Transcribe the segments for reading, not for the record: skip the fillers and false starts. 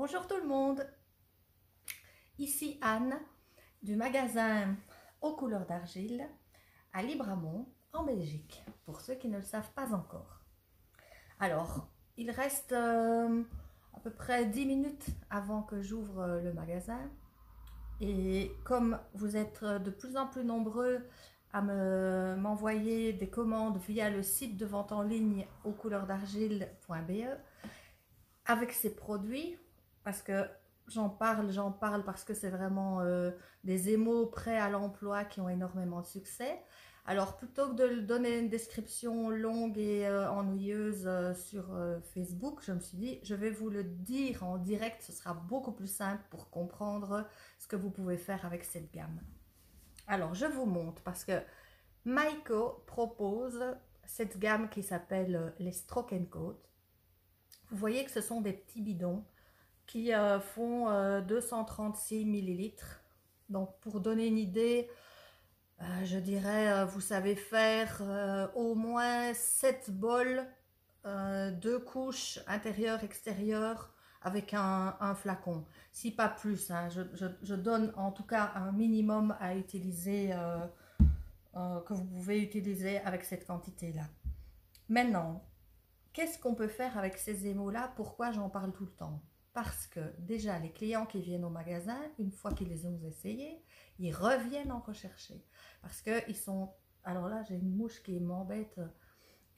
Bonjour tout le monde, ici Anne du magasin aux couleurs d'argile à Libramont en Belgique, pour ceux qui ne le savent pas encore. Alors, il reste à peu près 10 minutes avant que j'ouvre le magasin et comme vous êtes de plus en plus nombreux à m'envoyer des commandes via le site de vente en ligne aux couleurs d'argile.be avec ces produits, parce que j'en parle parce que c'est vraiment des émaux prêts à l'emploi qui ont énormément de succès. Alors plutôt que de donner une description longue et ennuyeuse sur Facebook, je me suis dit je vais vous le dire en direct, ce sera beaucoup plus simple pour comprendre ce que vous pouvez faire avec cette gamme. Alors je vous montre parce que Maiko propose cette gamme qui s'appelle les Stroke & Coat. Vous voyez que ce sont des petits bidons qui font 236 millilitres. Donc pour donner une idée, je dirais vous savez faire au moins 7 bols, 2 couches intérieure extérieure avec un flacon, si pas plus, hein. Je donne en tout cas un minimum à utiliser, que vous pouvez utiliser avec cette quantité là. Maintenant, qu'est-ce qu'on peut faire avec ces émaux-là? Pourquoi j'en parle tout le temps? Parce que déjà, les clients qui viennent au magasin, une fois qu'ils les ont essayés, ils reviennent en rechercher. Parce qu'ils sont... Alors là, j'ai une mouche qui m'embête.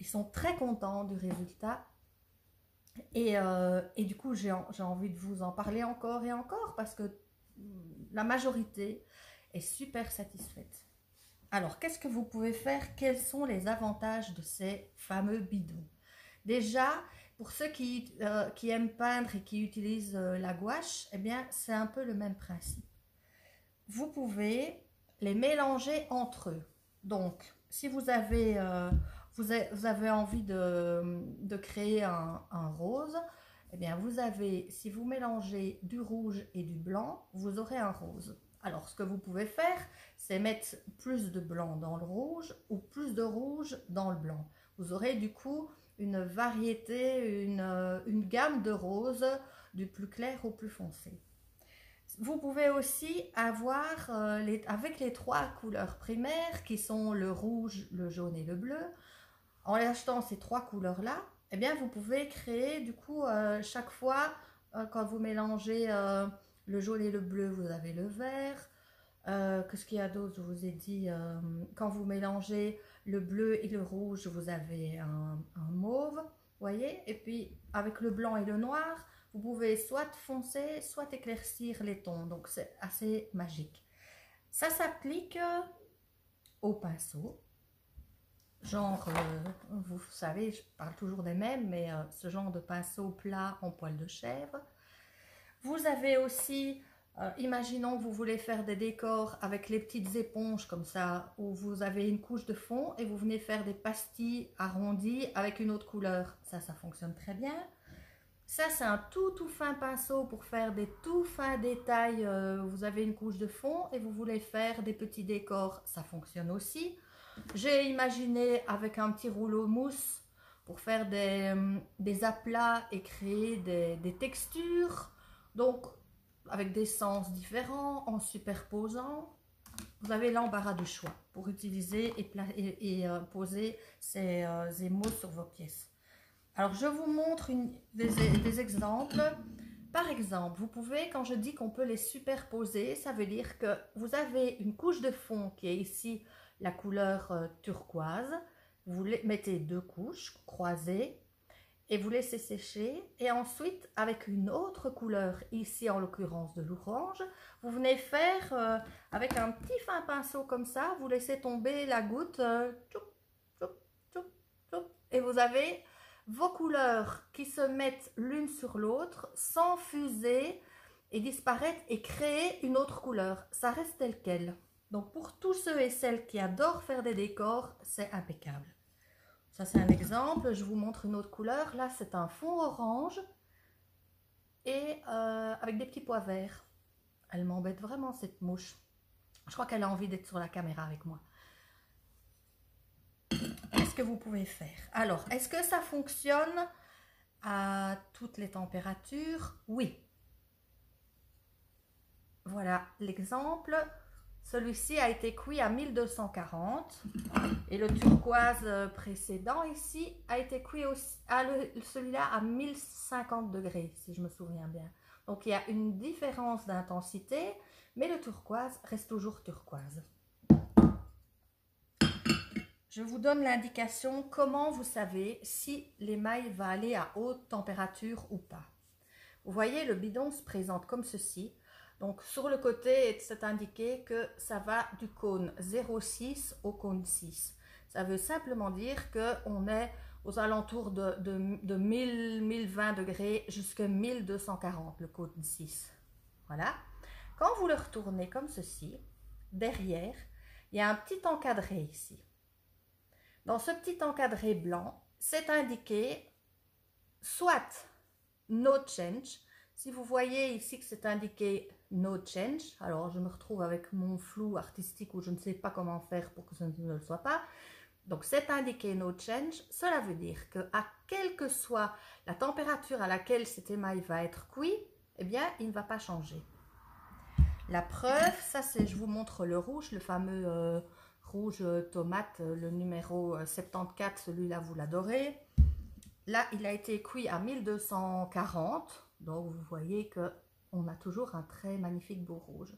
Ils sont très contents du résultat. Et du coup, j'ai envie de vous en parler encore et encore parce que la majorité est super satisfaite. Alors, qu'est-ce que vous pouvez faire? Quels sont les avantages de ces fameux bidons? Déjà, pour ceux qui aiment peindre et qui utilisent la gouache, eh bien, c'est un peu le même principe. Vous pouvez les mélanger entre eux. Donc, si vous avez envie de créer un rose, eh bien, si vous mélangez du rouge et du blanc, vous aurez un rose. Alors, ce que vous pouvez faire, c'est mettre plus de blanc dans le rouge ou plus de rouge dans le blanc. Vous aurez du coup une variété, une gamme de roses du plus clair au plus foncé. Vous pouvez aussi avoir, avec les 3 couleurs primaires qui sont le rouge, le jaune et le bleu, en achetant ces 3 couleurs-là, eh bien vous pouvez créer du coup chaque fois, quand vous mélangez le jaune et le bleu, vous avez le vert. Qu'est-ce qu'il y a d'autre? Je vous ai dit, quand vous mélangez le bleu et le rouge, vous avez un mauve, voyez. Et puis avec le blanc et le noir, vous pouvez soit foncer, soit éclaircir les tons. Donc c'est assez magique. Ça s'applique au pinceau. Genre, vous savez, je parle toujours des mêmes, mais ce genre de pinceau plat en poil de chèvre. Vous avez aussi, imaginons que vous voulez faire des décors avec les petites éponges comme ça, où vous avez une couche de fond et vous venez faire des pastilles arrondies avec une autre couleur. Ça fonctionne très bien. Ça, c'est un tout fin pinceau pour faire des tout fins détails. Vous avez une couche de fond et vous voulez faire des petits décors. Ça fonctionne aussi. J'ai imaginé avec un petit rouleau mousse pour faire des aplats et créer des textures. Donc, avec des sens différents, en superposant, vous avez l'embarras du choix pour utiliser et poser ces émaux sur vos pièces. Alors, je vous montre des exemples. Par exemple, vous pouvez, quand je dis qu'on peut les superposer, ça veut dire que vous avez une couche de fond qui est ici la couleur turquoise. Vous mettez 2 couches croisées et vous laissez sécher. Et ensuite, avec une autre couleur, ici en l'occurrence de l'orange, vous venez faire, avec un petit fin pinceau comme ça, vous laissez tomber la goutte, et vous avez vos couleurs qui se mettent l'une sur l'autre sans fuser et disparaître et créer une autre couleur. Ça reste tel quel. Donc pour tous ceux et celles qui adorent faire des décors, c'est impeccable. Ça c'est un exemple, je vous montre une autre couleur. Là c'est un fond orange et avec des petits pois verts. Elle m'embête vraiment cette mouche. Je crois qu'elle a envie d'être sur la caméra avec moi. Qu'est-ce que vous pouvez faire? Alors, est-ce que ça fonctionne à toutes les températures? Oui. voilà l'exemple. Celui-ci a été cuit à 1240 et le turquoise précédent ici a été cuit aussi, celui-là à 1050 degrés, si je me souviens bien. Donc il y a une différence d'intensité, mais le turquoise reste toujours turquoise. Je vous donne l'indication comment vous savez si l'émail va aller à haute température ou pas. Vous voyez, le bidon se présente comme ceci. Donc sur le côté, c'est indiqué que ça va du cône 0,6 au cône 6. Ça veut simplement dire qu'on est aux alentours de 1000-1020 degrés jusqu'à 1240, le cône 6. Voilà. Quand vous le retournez comme ceci, derrière, il y a un petit encadré ici. Dans ce petit encadré blanc, c'est indiqué soit no change. Si vous voyez ici que c'est indiqué no change, alors je me retrouve avec mon flou artistique où je ne sais pas comment faire pour que ce ne le soit pas. Donc c'est indiqué no change, cela veut dire que à quelle que soit la température à laquelle cet émail va être cuit, eh bien il ne va pas changer. La preuve, ça c'est, je vous montre le rouge, le fameux rouge tomate, le numéro 74, celui-là vous l'adorez. Là, il a été cuit à 1240, donc vous voyez qu'on a toujours un très magnifique beau rouge.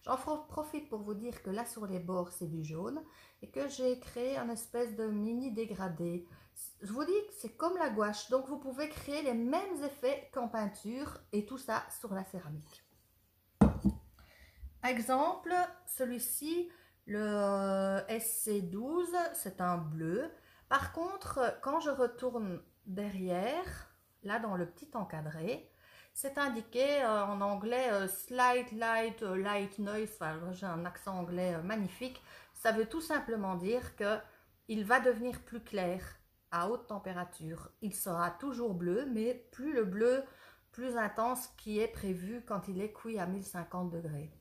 J'en profite pour vous dire que là sur les bords c'est du jaune et que j'ai créé un espèce de mini dégradé. Je vous dis que c'est comme la gouache, donc vous pouvez créer les mêmes effets qu'en peinture et tout ça sur la céramique. Exemple, celui-ci, le SC12, c'est un bleu. Par contre, quand je retourne derrière, là dans le petit encadré, c'est indiqué en anglais slight light, light noise, enfin j'ai un accent anglais magnifique. Ça veut tout simplement dire que il va devenir plus clair à haute température. Il sera toujours bleu, mais plus le bleu plus intense qui est prévu quand il est cuit à 1050 degrés.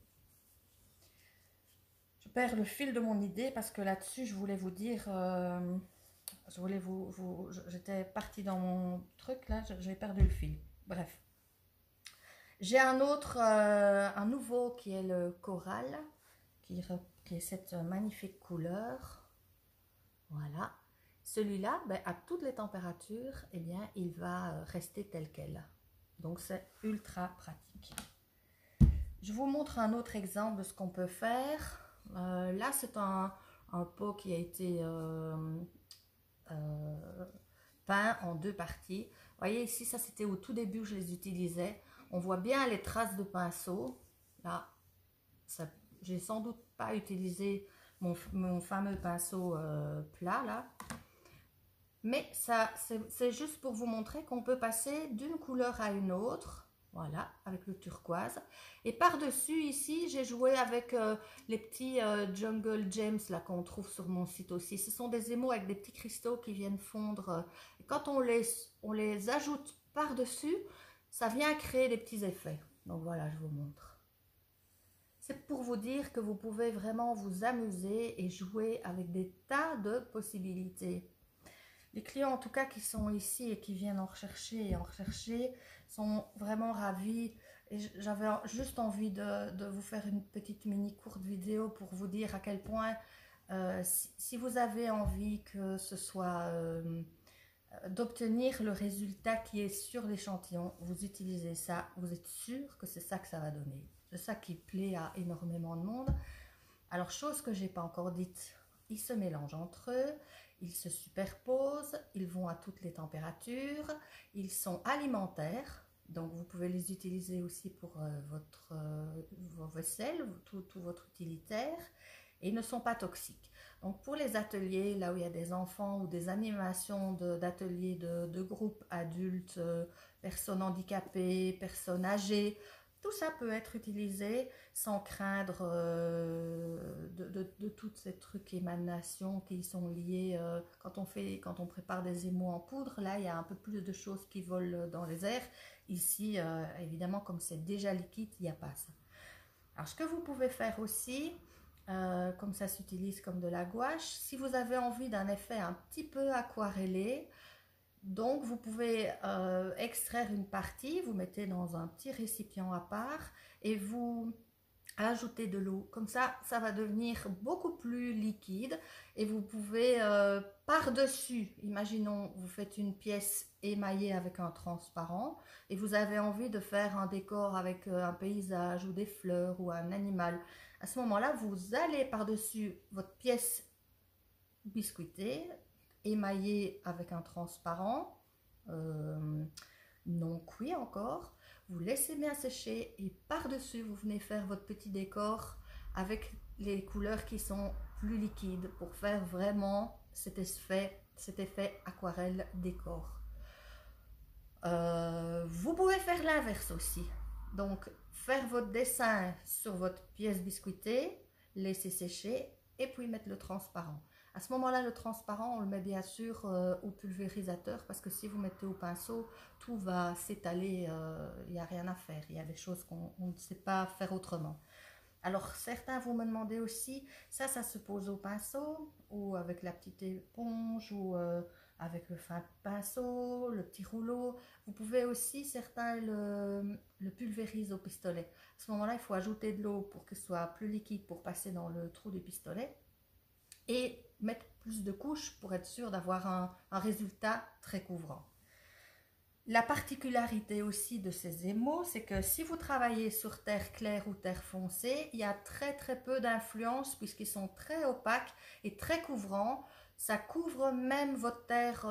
Je perds le fil de mon idée parce que là-dessus, je voulais vous dire, j'étais partie dans mon truc, là, j'ai perdu le fil. Bref. J'ai un autre, un nouveau qui est le coral, qui est cette magnifique couleur. Voilà. Celui-là, ben, à toutes les températures, eh bien, il va rester tel quel. Donc, c'est ultra pratique. Je vous montre un autre exemple de ce qu'on peut faire. Là, c'est un pot qui a été peint en deux parties. Vous voyez ici, ça c'était au tout début que je les utilisais. On voit bien les traces de pinceau. Là, j'ai sans doute pas utilisé mon fameux pinceau plat là. Mais ça, c'est juste pour vous montrer qu'on peut passer d'une couleur à une autre. Voilà, avec le turquoise. Et par-dessus, ici, j'ai joué avec les petits Jungle Gems là qu'on trouve sur mon site aussi. Ce sont des émaux avec des petits cristaux qui viennent fondre. Et quand on les ajoute par-dessus, ça vient créer des petits effets. Donc voilà, je vous montre. C'est pour vous dire que vous pouvez vraiment vous amuser et jouer avec des tas de possibilités. Les clients en tout cas qui sont ici et qui viennent en rechercher sont vraiment ravis. Et j'avais juste envie de vous faire une petite mini courte vidéo pour vous dire à quel point si vous avez envie que ce soit d'obtenir le résultat qui est sur l'échantillon, vous utilisez ça, vous êtes sûr que c'est ça que ça va donner. C'est ça qui plaît à énormément de monde. Alors chose que j'ai pas encore dite, ils se mélangent entre eux. Ils se superposent, ils vont à toutes les températures, ils sont alimentaires, donc vous pouvez les utiliser aussi pour vos vaisselles, tout votre utilitaire, et ils ne sont pas toxiques. Donc pour les ateliers, là où il y a des enfants ou des animations d'ateliers de groupes adultes, personnes handicapées, personnes âgées, tout ça peut être utilisé sans craindre de toutes ces trucs émanations qui sont liées. Quand on prépare des émaux en poudre, là, il y a un peu plus de choses qui volent dans les airs. Ici, évidemment, comme c'est déjà liquide, il n'y a pas ça. Alors, ce que vous pouvez faire aussi, comme ça s'utilise comme de la gouache, si vous avez envie d'un effet un petit peu aquarellé, donc vous pouvez extraire une partie, vous mettez dans un petit récipient à part et vous ajouter de l'eau. Comme ça va devenir beaucoup plus liquide et vous pouvez par-dessus, imaginons, vous faites une pièce émaillée avec un transparent et vous avez envie de faire un décor avec un paysage ou des fleurs ou un animal. À ce moment-là, vous allez par-dessus votre pièce biscuitée, émaillée avec un transparent, non cuit encore. Vous laissez bien sécher et par-dessus, vous venez faire votre petit décor avec les couleurs qui sont plus liquides pour faire vraiment cet effet aquarelle décor. Vous pouvez faire l'inverse aussi. Donc, faire votre dessin sur votre pièce biscuitée, laisser sécher et puis mettre le transparent. À ce moment-là, le transparent, on le met bien sûr au pulvérisateur parce que si vous mettez au pinceau, tout va s'étaler, il n'y a rien à faire. Il y a des choses qu'on ne sait pas faire autrement. Alors, certains vous me demandez aussi, ça se pose au pinceau ou avec la petite éponge ou avec le fin pinceau, le petit rouleau. Vous pouvez aussi, certains le pulvérisent au pistolet. À ce moment-là, il faut ajouter de l'eau pour que ce soit plus liquide pour passer dans le trou du pistolet et mettre plus de couches pour être sûr d'avoir un résultat très couvrant. La particularité aussi de ces émaux, c'est que si vous travaillez sur terre claire ou terre foncée, il y a très peu d'influence puisqu'ils sont très opaques et très couvrants. Ça couvre même votre terre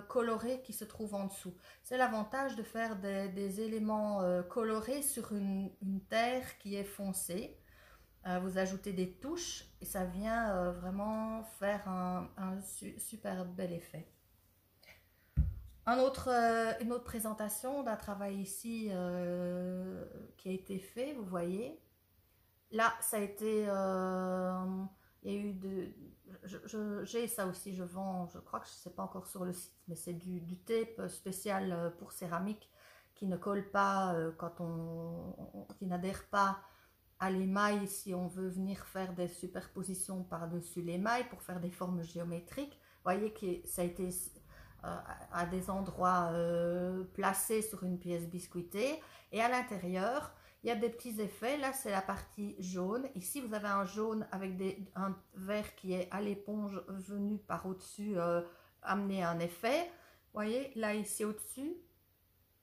colorée qui se trouve en dessous. C'est l'avantage de faire des éléments colorés sur une terre qui est foncée. Vous ajoutez des touches et ça vient vraiment faire un super bel effet. Une autre présentation d'un travail ici qui a été fait, vous voyez. Là, ça a été... il y a eu j'ai ça aussi, je vends, je crois que je ne sais pas encore sur le site, mais c'est du tape spécial pour céramique qui ne colle pas qui n'adhère pas à l'émail si on veut venir faire des superpositions par-dessus l'émail pour faire des formes géométriques. Vous voyez que ça a été à des endroits placés sur une pièce biscuitée et à l'intérieur il y a des petits effets. Là c'est la partie jaune, ici vous avez un jaune avec un vert qui est à l'éponge venu par au-dessus amener un effet. Vous voyez là ici au-dessus,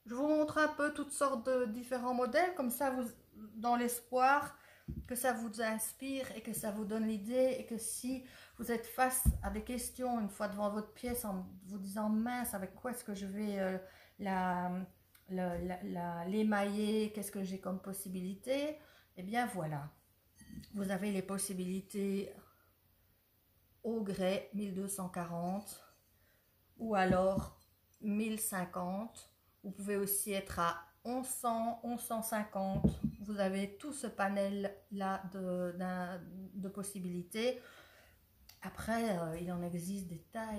je vous montre un peu toutes sortes de différents modèles comme ça, vous, dans l'espoir que ça vous inspire et que ça vous donne l'idée et que si vous êtes face à des questions une fois devant votre pièce en vous disant mince avec quoi est-ce que je vais l'émailler, qu'est-ce que j'ai comme possibilité, et bien voilà, vous avez les possibilités au grès 1240 ou alors 1050. Vous pouvez aussi être à 1100, 1150. Vous avez tout ce panel là de possibilités. Après, il en existe des tas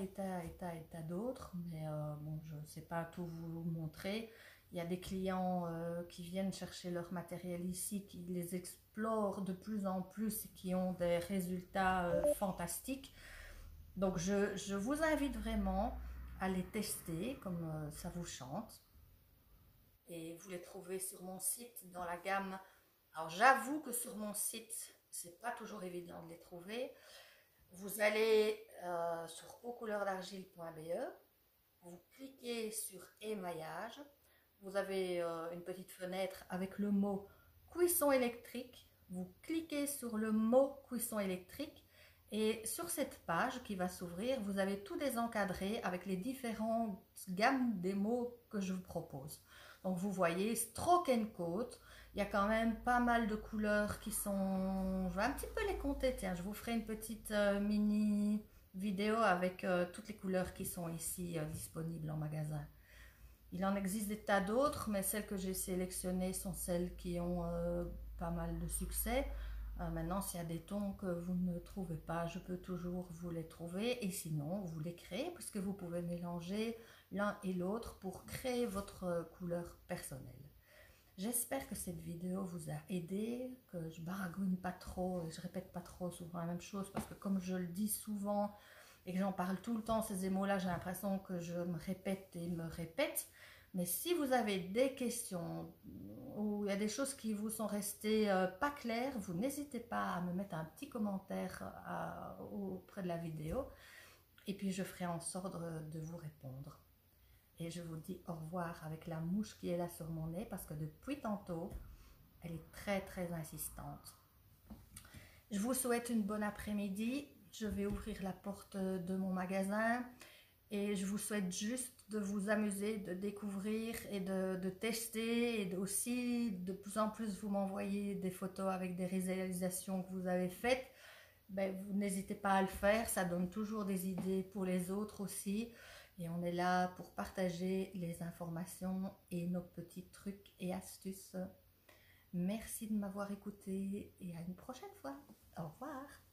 d'autres, mais bon, je ne sais pas tout vous montrer. Il y a des clients qui viennent chercher leur matériel ici, qui les explorent de plus en plus et qui ont des résultats fantastiques. Donc, je vous invite vraiment à les tester comme ça vous chante. Et vous les trouvez sur mon site dans la gamme. Alors, j'avoue que sur mon site, c'est pas toujours évident de les trouver. Vous allez sur aucouleursdargile.be, vous cliquez sur émaillage, vous avez une petite fenêtre avec le mot cuisson électrique, vous cliquez sur le mot cuisson électrique et sur cette page qui va s'ouvrir, vous avez tout désencadré avec les différentes gammes des mots que je vous propose. Donc vous voyez Stroke and Coat, il y a quand même pas mal de couleurs qui sont... Je vais un petit peu les compter, tiens, je vous ferai une petite mini vidéo avec toutes les couleurs qui sont ici disponibles en magasin. Il en existe des tas d'autres, mais celles que j'ai sélectionnées sont celles qui ont pas mal de succès. Maintenant, s'il y a des tons que vous ne trouvez pas, je peux toujours vous les trouver. Et sinon, vous les créez, puisque vous pouvez mélanger l'un et l'autre pour créer votre couleur personnelle. J'espère que cette vidéo vous a aidé, que je baragouine pas trop et je répète pas trop souvent la même chose, parce que comme je le dis souvent et que j'en parle tout le temps, ces émaux-là, j'ai l'impression que je me répète et me répète. Mais si vous avez des questions, ou il y a des choses qui vous sont restées pas claires, vous n'hésitez pas à me mettre un petit commentaire auprès de la vidéo. Et puis je ferai en sorte de vous répondre. Et je vous dis au revoir avec la mouche qui est là sur mon nez parce que depuis tantôt, elle est très très insistante. Je vous souhaite une bonne après-midi. Je vais ouvrir la porte de mon magasin et je vous souhaite juste de vous amuser, de découvrir et de tester et aussi de plus en plus vous m'envoyer des photos avec des réalisations que vous avez faites. Ben, vous n'hésitez pas à le faire, ça donne toujours des idées pour les autres aussi. Et on est là pour partager les informations et nos petits trucs et astuces. Merci de m'avoir écouté et à une prochaine fois. Au revoir.